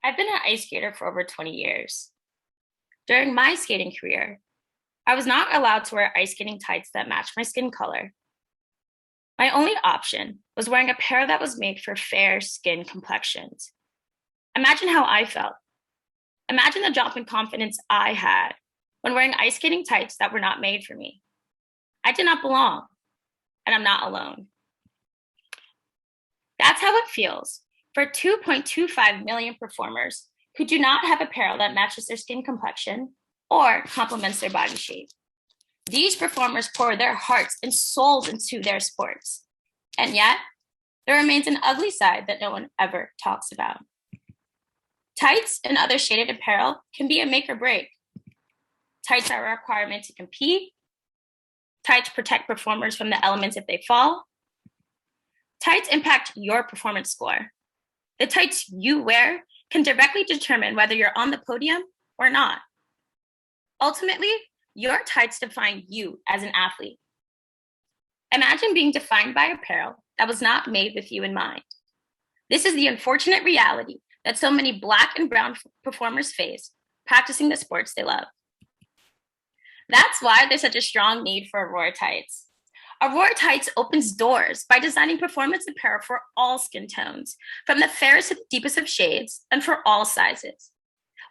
I've been an ice skater for over 20 years. During my skating career, I was not allowed to wear ice skating tights that matched my skin color. My only option was wearing a pair that was made for fair skin complexions. Imagine how I felt. Imagine the jump in confidence I had when wearing ice skating tights that were not made for me. I did not belong, and I'm not alone. That's how it feels for 2.25 million performers who do not have apparel that matches their skin complexion or complements their body shape. These performers pour their hearts and souls into their sports. And yet, there remains an ugly side that no one ever talks about. Tights and other shaded apparel can be a make or break. Tights are a requirement to compete. Tights protect performers from the elements if they fall. Tights impact your performance score. The tights you wear can directly determine whether you're on the podium or not. Ultimately, your tights define you as an athlete. Imagine being defined by apparel that was not made with you in mind. This is the unfortunate reality that so many Black and brown performers face practicing the sports they love. That's why there's such a strong need for Aurora Tights. Aurora Tights opens doors by designing performance apparel for all skin tones, from the fairest to the deepest of shades, and for all sizes.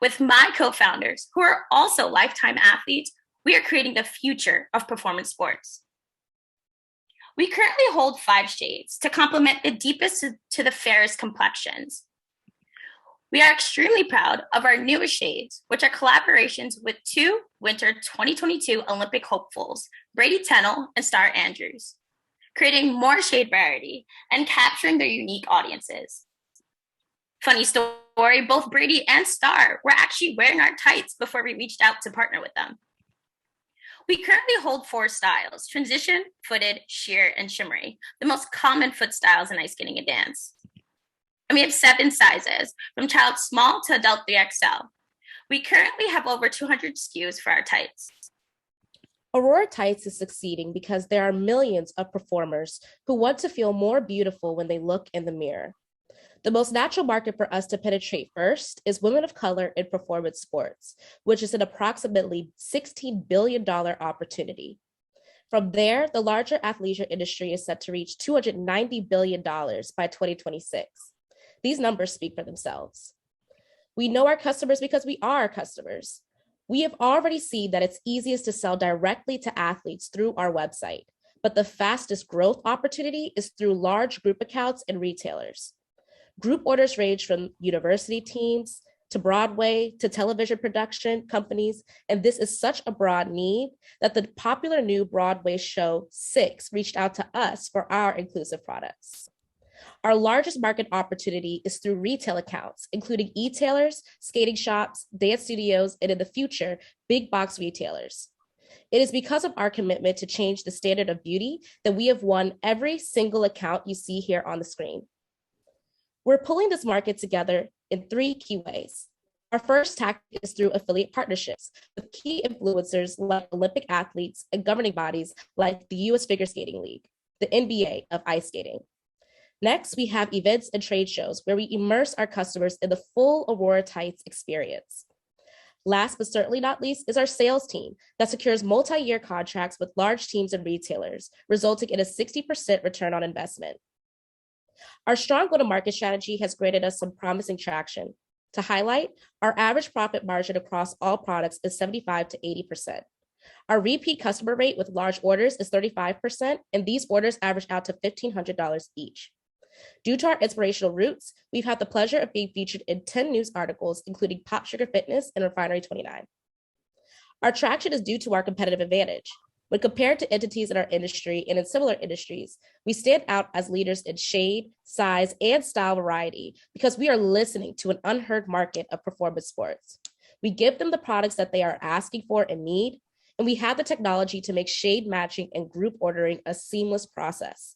With my co-founders, who are also lifetime athletes, we are creating the future of performance sports. We currently hold 5 shades to complement the deepest to the fairest complexions. We are extremely proud of our newest shades, which are collaborations with 2 Winter 2022 Olympic hopefuls, Brady Tennell and Star Andrews, creating more shade variety and capturing their unique audiences. Funny story, both Brady and Star were actually wearing our tights before we reached out to partner with them. We currently hold 4 styles: transition, footed, sheer, and shimmery, the most common foot styles in ice skating and dance. And we have 7 sizes, from child small to adult 3XL. We currently have over 200 SKUs for our tights. Aurora Tights is succeeding because there are millions of performers who want to feel more beautiful when they look in the mirror. The most natural market for us to penetrate first is women of color in performance sports, which is an approximately $16 billion opportunity. From there, the larger athleisure industry is set to reach $290 billion by 2026. These numbers speak for themselves. We know our customers because we are our customers. We have already seen that it's easiest to sell directly to athletes through our website, but the fastest growth opportunity is through large group accounts and retailers. Group orders range from university teams to Broadway to television production companies, and this is such a broad need that the popular new Broadway show 6 reached out to us for our inclusive products. Our largest market opportunity is through retail accounts, including e-tailers, skating shops, dance studios, and in the future, big box retailers. It is because of our commitment to change the standard of beauty that we have won every single account you see here on the screen. We're pulling this market together in 3 key ways. Our first tactic is through affiliate partnerships with key influencers like Olympic athletes and governing bodies like the US Figure Skating League, the NBA of ice skating. Next, we have events and trade shows where we immerse our customers in the full Aurora Tights experience. Last but certainly not least is our sales team that secures multi-year contracts with large teams and retailers, resulting in a 60% return on investment. Our strong go-to-market strategy has granted us some promising traction. To highlight, our average profit margin across all products is 75 to 80%. Our repeat customer rate with large orders is 35%, and these orders average out to $1,500 each. Due to our inspirational roots, we've had the pleasure of being featured in 10 news articles, including Pop Sugar Fitness and Refinery 29. Our traction is due to our competitive advantage. When compared to entities in our industry and in similar industries, we stand out as leaders in shade, size, and style variety because we are listening to an unheard market of performance sports. We give them the products that they are asking for and need, and we have the technology to make shade matching and group ordering a seamless process.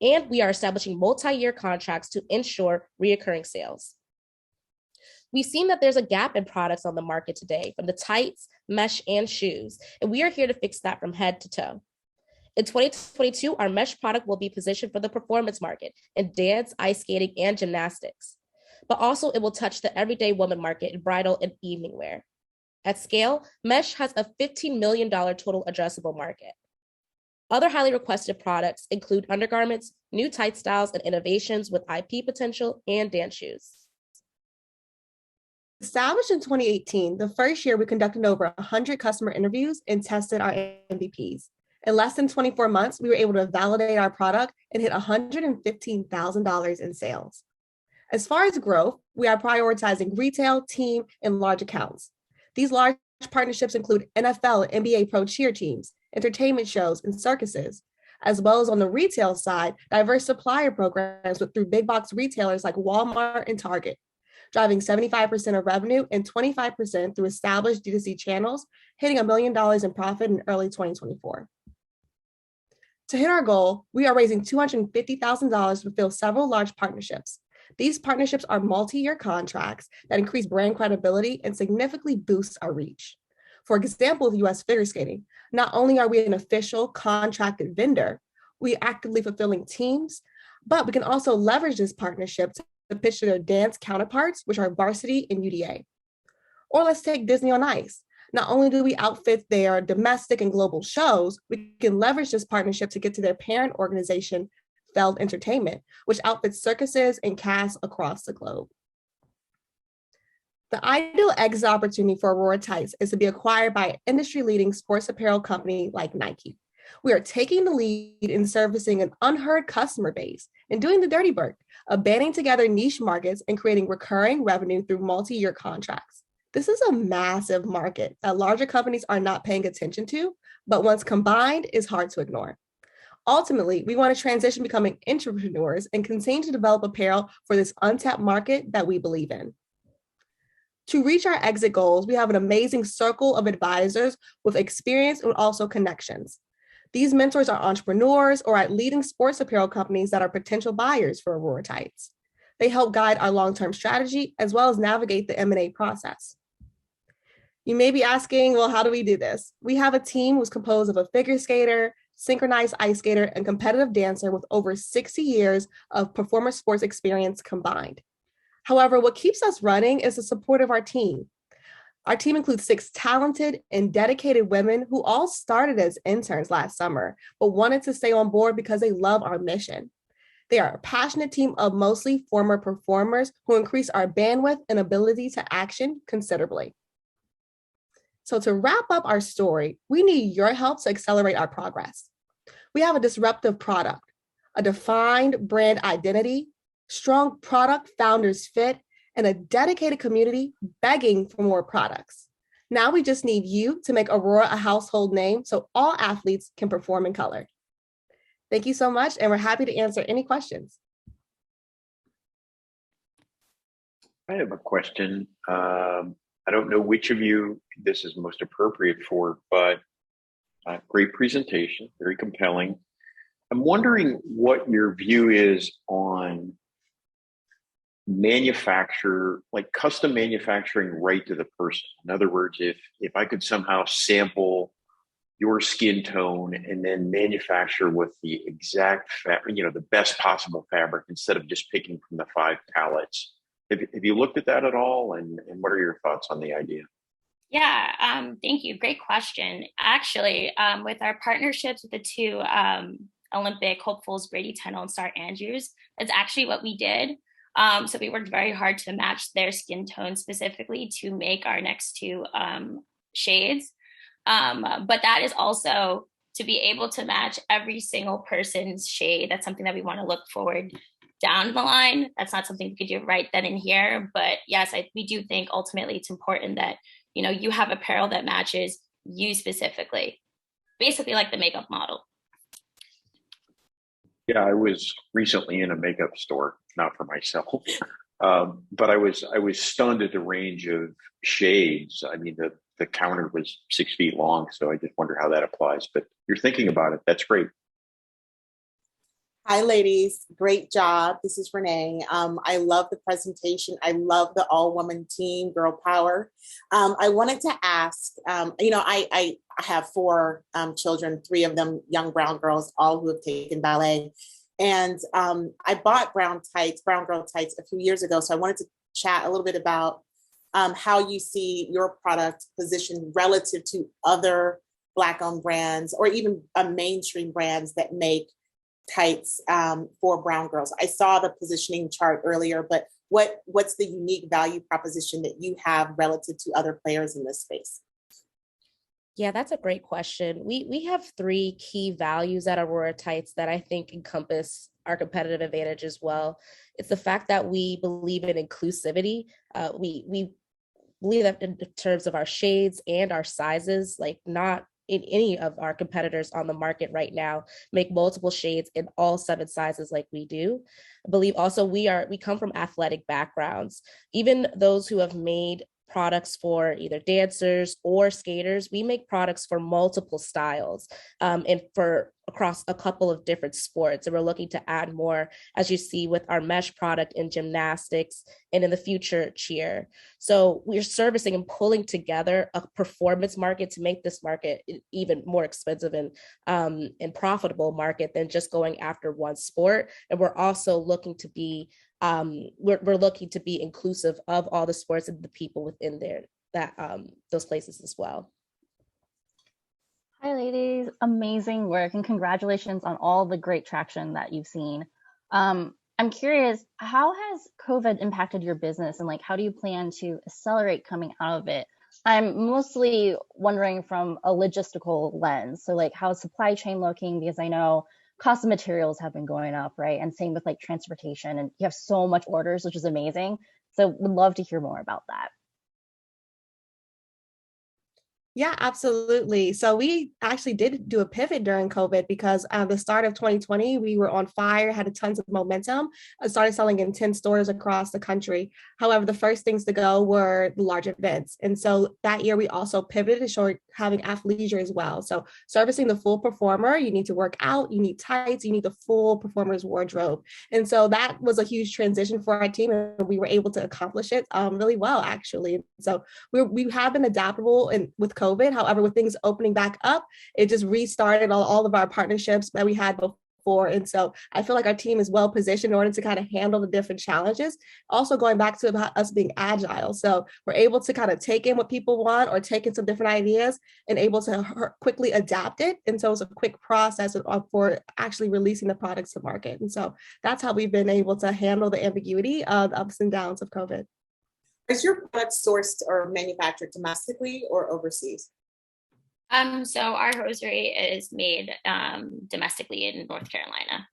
And we are establishing multi-year contracts to ensure reoccurring sales. We've seen that there's a gap in products on the market today, from the tights, mesh, and shoes, and we are here to fix that from head to toe. In 2022, our mesh product will be positioned for the performance market in dance, ice skating, and gymnastics. but also it will touch the everyday woman market in bridal and evening wear. At scale, mesh has a $15 million total addressable market. Other highly requested products include undergarments, new tight styles, and innovations with IP potential, and dance shoes. Established in 2018, the first year we conducted over 100 customer interviews and tested our MVPs. In less than 24 months, we were able to validate our product and hit $115,000 in sales. As far as growth, we are prioritizing retail, team, and large accounts. These large partnerships include NFL and NBA pro cheer teams, entertainment shows, and circuses, as well as on the retail side, diverse supplier programs through big box retailers like Walmart and Target, driving 75% of revenue and 25% through established D2C channels, hitting $1 million in profit in early 2024. To hit our goal, we are raising $250,000 to fulfill several large partnerships. These partnerships are multi-year contracts that increase brand credibility and significantly boost our reach. For example, with US figure skating, not only are we an official contracted vendor, we are actively fulfilling teams, but we can also leverage this partnership to pitch to their dance counterparts, which are varsity and UDA. Or let's take Disney on Ice. Not only do we outfit their domestic and global shows, we can leverage this partnership to get to their parent organization, Feld Entertainment, which outfits circuses and casts across the globe. The ideal exit opportunity for Aurora Tights is to be acquired by an industry-leading sports apparel company like Nike. We are taking the lead in servicing an unheard customer base and doing the dirty work of banding together niche markets and creating recurring revenue through multi-year contracts. This is a massive market that larger companies are not paying attention to, but once combined is hard to ignore. Ultimately, we want to transition becoming entrepreneurs and continue to develop apparel for this untapped market that we believe in. To reach our exit goals, we have an amazing circle of advisors with experience and also connections. These mentors are entrepreneurs or at leading sports apparel companies that are potential buyers for Aurora Tights. They help guide our long-term strategy as well as navigate the M&A process. You may be asking, well, how do we do this? We have a team who's composed of a figure skater, synchronized ice skater, and competitive dancer with over 60 years of performance sports experience combined. However, what keeps us running is the support of our team. Our team includes 6 talented and dedicated women who all started as interns last summer, but wanted to stay on board because they love our mission. They are a passionate team of mostly former performers who increase our bandwidth and ability to action considerably. So to wrap up our story, we need your help to accelerate our progress. We have a disruptive product, a defined brand identity, strong product founders fit, and a dedicated community begging for more products. Now we just need you to make Aurora a household name so all athletes can perform in color. Thank you so much, and we're happy to answer any questions. I have a question. I don't know which of you this is most appropriate for, but great presentation, very compelling. I'm wondering what your view is on custom manufacturing right to the person. In other words, if I could somehow sample your skin tone and then manufacture with the exact the best possible fabric instead of just picking from the 5 palettes. Have you looked at that at all? And what are your thoughts on the idea? Yeah, thank you. Great question. Actually, with our partnerships with the 2 Olympic hopefuls, Brady Tennell and Star Andrews, that's actually what we did. So we worked very hard to match their skin tone specifically to make our next 2 shades. But that is also to be able to match every single person's shade. That's something that we want to look forward down the line. That's not something we could do right then and here. But yes, we do think ultimately it's important that, you have apparel that matches you specifically, basically like the makeup model. Yeah, I was recently in a makeup store, not for myself, but I was stunned at the range of shades. I mean, the counter was 6 feet long, so I just wonder how that applies. But you're thinking about it. That's great. Hi, ladies. Great job. This is Renee. I love the presentation. I love the all-woman team, girl power. I wanted to ask, I have 4 children, 3 of them young brown girls, all who have taken ballet. And I bought brown girl tights a few years ago. So I wanted to chat a little bit about how you see your product positioned relative to other Black-owned brands or even mainstream brands that make tights for brown girls. I saw the positioning chart earlier, but what's the unique value proposition that you have relative to other players in this space? Yeah, that's a great question. We have three key values at Aurora Tights that I think encompass our competitive advantage as well. It's the fact that we believe in inclusivity. We believe that in terms of our shades and our sizes, like not in any of our competitors on the market right now make multiple shades in all 7 sizes like we do. I believe also we come from athletic backgrounds. Even those who have made products for either dancers or skaters, we make products for multiple styles and for across a couple of different sports. And we're looking to add more, as you see with our mesh product in gymnastics and in the future cheer. So we're servicing and pulling together a performance market to make this market even more expensive and profitable market than just going after one sport. And we're also looking to be we're looking to be inclusive of all the sports and the people within there that those places as well. Hi, ladies. Amazing work and congratulations on all the great traction that you've seen. I'm curious, how has COVID impacted your business and how do you plan to accelerate coming out of it? I'm mostly wondering from a logistical lens. So how is supply chain looking? Because I know cost of materials have been going up, right? And same with transportation, and you have so much orders, which is amazing. So would love to hear more about that. Yeah, absolutely. So we actually did do a pivot during COVID because the start of 2020, we were on fire, had tons of momentum, started selling in 10 stores across the country. However, the first things to go were the large events. And so that year we also pivoted to start having athleisure as well. So servicing the full performer, you need to work out, you need tights, you need the full performer's wardrobe. And so that was a huge transition for our team, and we were able to accomplish it really well, actually. So we have been adaptable and with COVID. However, with things opening back up, it just restarted all of our partnerships that we had before. And so I feel like our team is well positioned in order to kind of handle the different challenges. Also going back to about us being agile. So we're able to kind of take in what people want or take in some different ideas and able to quickly adapt it. And so it's a quick process for actually releasing the products to market. And so that's how we've been able to handle the ambiguity of the ups and downs of COVID. Is your product sourced or manufactured domestically or overseas? So our hosiery is made domestically in North Carolina.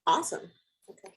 Awesome. Okay.